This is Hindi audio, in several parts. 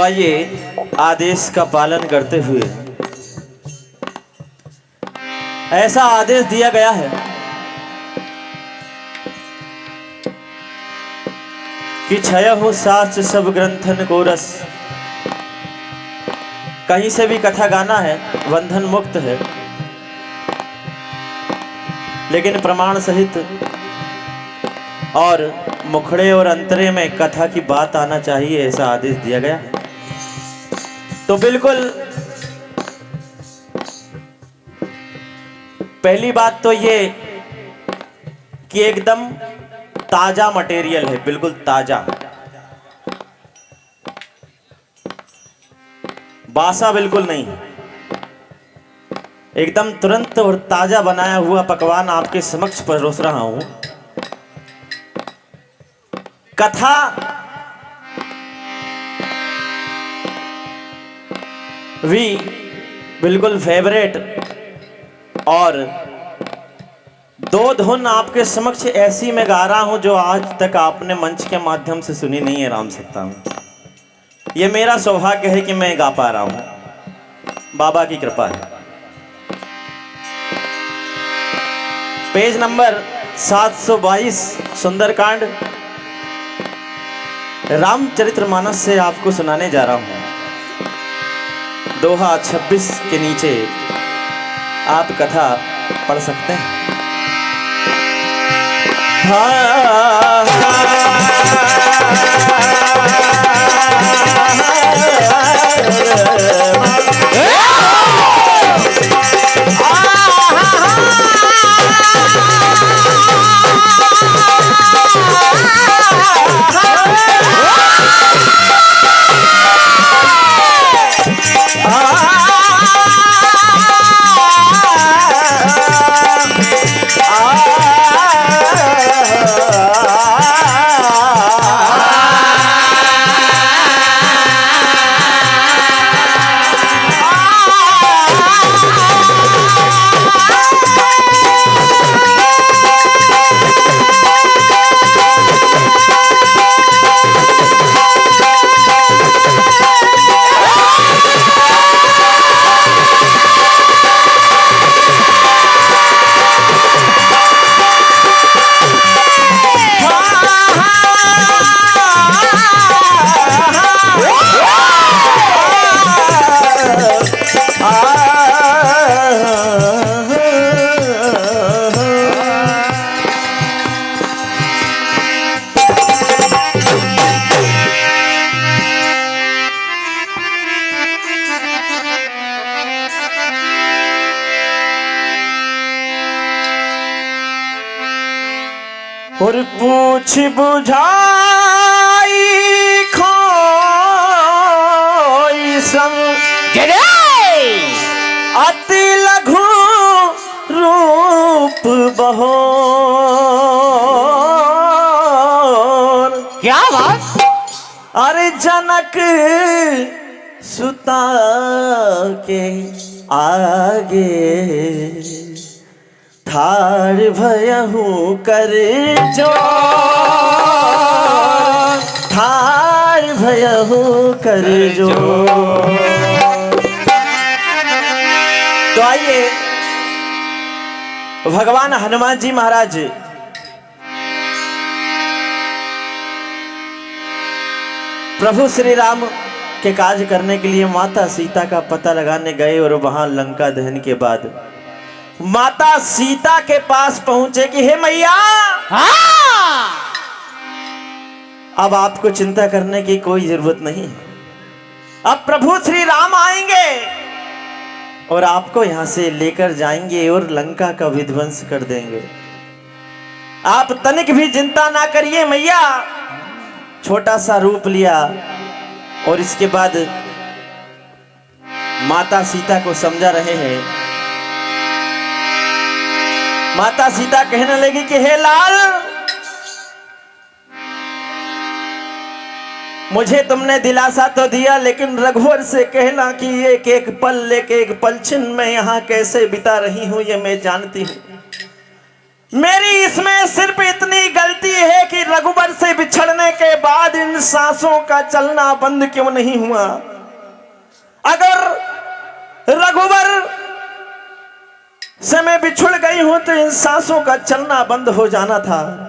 आइए आदेश का पालन करते हुए ऐसा आदेश दिया गया है कि क्षय हो शास्त्र सब ग्रंथन को रस। कहीं से भी कथा गाना है, बंधन मुक्त है, लेकिन प्रमाण सहित और मुखड़े और अंतरे में कथा की बात आना चाहिए, ऐसा आदेश दिया गया। तो बिल्कुल पहली बात तो ये कि एकदम ताजा मटेरियल है, बिल्कुल ताजा, बासा बिल्कुल नहीं, एकदम तुरंत और ताजा बनाया हुआ पकवान आपके समक्ष परोस रहा हूं। कथा भी बिल्कुल फेवरेट, और दो धुन आपके समक्ष ऐसी मैं गा रहा हूं जो आज तक आपने मंच के माध्यम से सुनी नहीं है। राम सकता हूं, ये मेरा सौभाग्य है कि मैं गा पा रहा हूं, बाबा की कृपा है। पेज नंबर 722 सुंदरकांड रामचरितमानस से आपको सुनाने जा रहा हूं। दोहा 26 के नीचे आप कथा पढ़ सकते हैं। और पूछ बुझाई खोई संग अति लघु रूप बहोर। क्या बात? अरे जनक सुता के आगे ठाड़ भयहू कर जो, ठाड़ भयहू कर जो। तो आइए भगवान हनुमान जी महाराज प्रभु श्री राम के कार्य करने के लिए माता सीता का पता लगाने गए, और वहां लंका दहन के बाद माता सीता के पास पहुंचे कि हे मैया, अब आपको चिंता करने की कोई जरूरत नहीं है। अब प्रभु श्री राम आएंगे और आपको यहां से लेकर जाएंगे और लंका का विध्वंस कर देंगे। आप तनिक भी चिंता ना करिए मैया। छोटा सा रूप लिया और इसके बाद माता सीता को समझा रहे हैं। माता सीता कहने लगी कि हे लाल, मुझे तुमने दिलासा तो दिया, लेकिन रघुवर से कहना कि एक एक पल लेके एक पल छिन मैं यहाँ कैसे बिता रही हूँ ये मैं जानती हूँ। मेरी इसमें सिर्फ इतनी गलती है कि रघुवर से बिछड़ने के बाद इन सांसों का चलना बंद क्यों नहीं हुआ? अगर रघुवर से मैं बिछुड़ गई हूं तो इन सांसों का चलना बंद हो जाना था।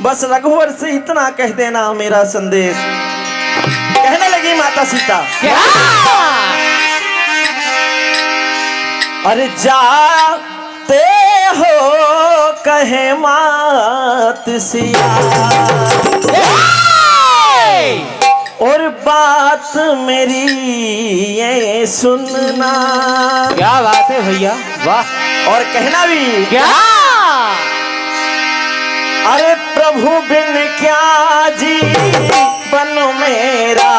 बस रघुवर से इतना कह देना मेरा संदेश। कहने लगी माता सीता, क्या? अरे जाते हो कहे मात सिया, और बात मेरी ये सुनना। क्या बात है भैया, वाह। और कहना भी क्या? अरे प्रभु बिन क्या जीवन मेरा,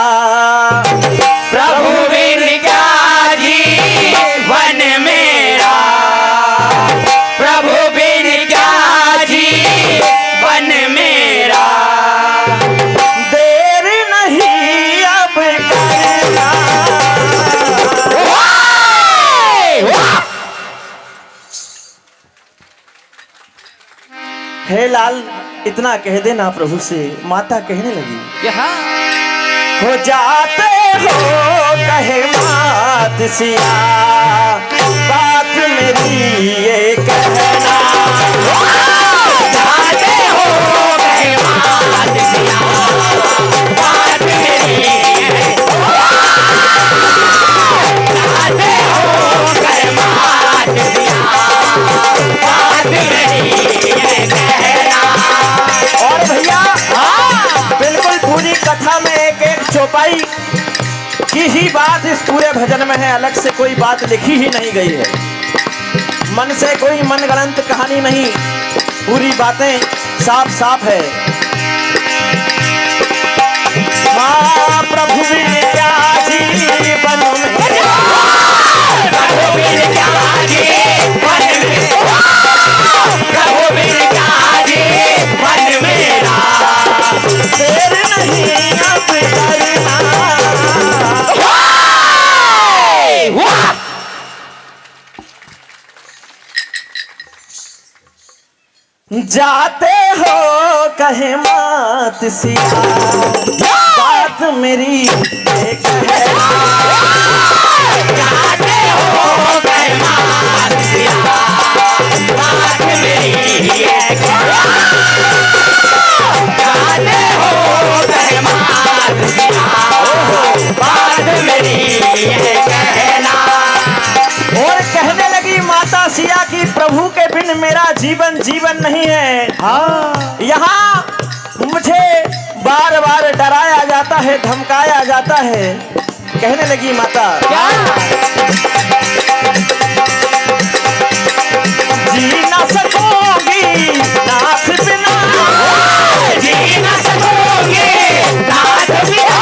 प्रभु बिन क्या जीवन मेरा, प्रभु बिन क्या जीवन मेरा। देर नहीं अब करना। हे लाल, इतना कह देना प्रभु से। माता कहने लगी, क्या? हो जाते हो कहे मात सिया, बात मेरी ये कहना। जाते हो कहे मात सिया, बात मेरी ये। जाते हो कहे मात सिया, बात मेरी ये कहना। और भैया बिल्कुल पूरी कथा में एक एक चौपाई की ही बात इस पूरे भजन में है। अलग से कोई बात लिखी ही नहीं गई है। मन से कोई मनगढ़ंत कहानी नहीं, पूरी बातें साफ साफ है। हाँ, प्रभु बिन क्या जीवन मेरा, प्रभु बिन क्या जीवन मेरा, प्रभु बिन क्या जीवन मेरा। देर नहीं अब करना। वाह! जाते हो कहे मात सिया, बात मेरी एक है। जाते हो कहे मात सिया, बात मेरी एक है। जाते हो कहे मात सिया, बात मेरी एक कहना। और कहने लगी माता सिया की प्रभु के बिन मेरा जीवन जीवन नहीं है। हाँ। यहाँ मुझे बार बार डराया जाता है, धमकाया जाता है। कहने लगी माता, क्या? जी ना सकोगी नाथ बिना, जी ना सकोगे नाथ बिना,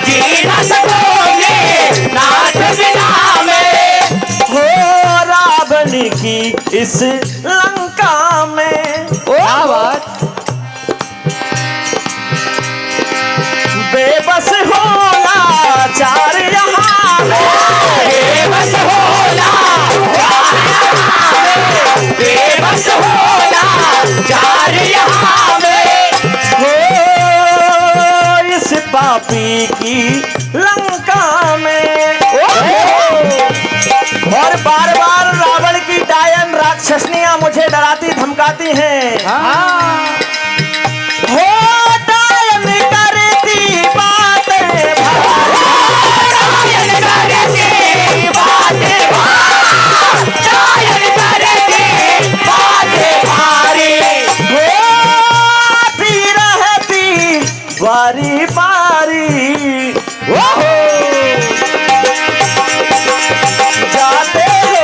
जी ना सकोगे नाथ बिना में। हो रावण की इस लंका में। क्या बात? बेबस होला चार यहाँ में, बेबस होला बेबस होला चार यहाँ में। हो इस पापी की लंका में। और बार बार रावण की डायन राक्षसनियां मुझे डराती धमकाती हैं। हाँ। हो डायन करती बातें डायन करती बातें भारी, डायन करती बातें भारी। होती रहती बारी बारी। जाते हो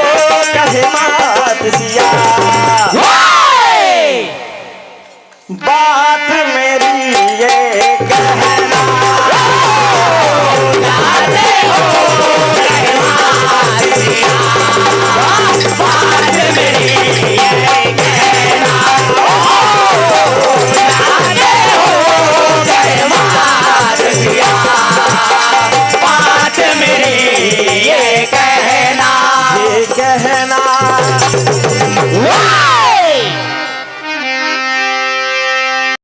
कहे मात सिया,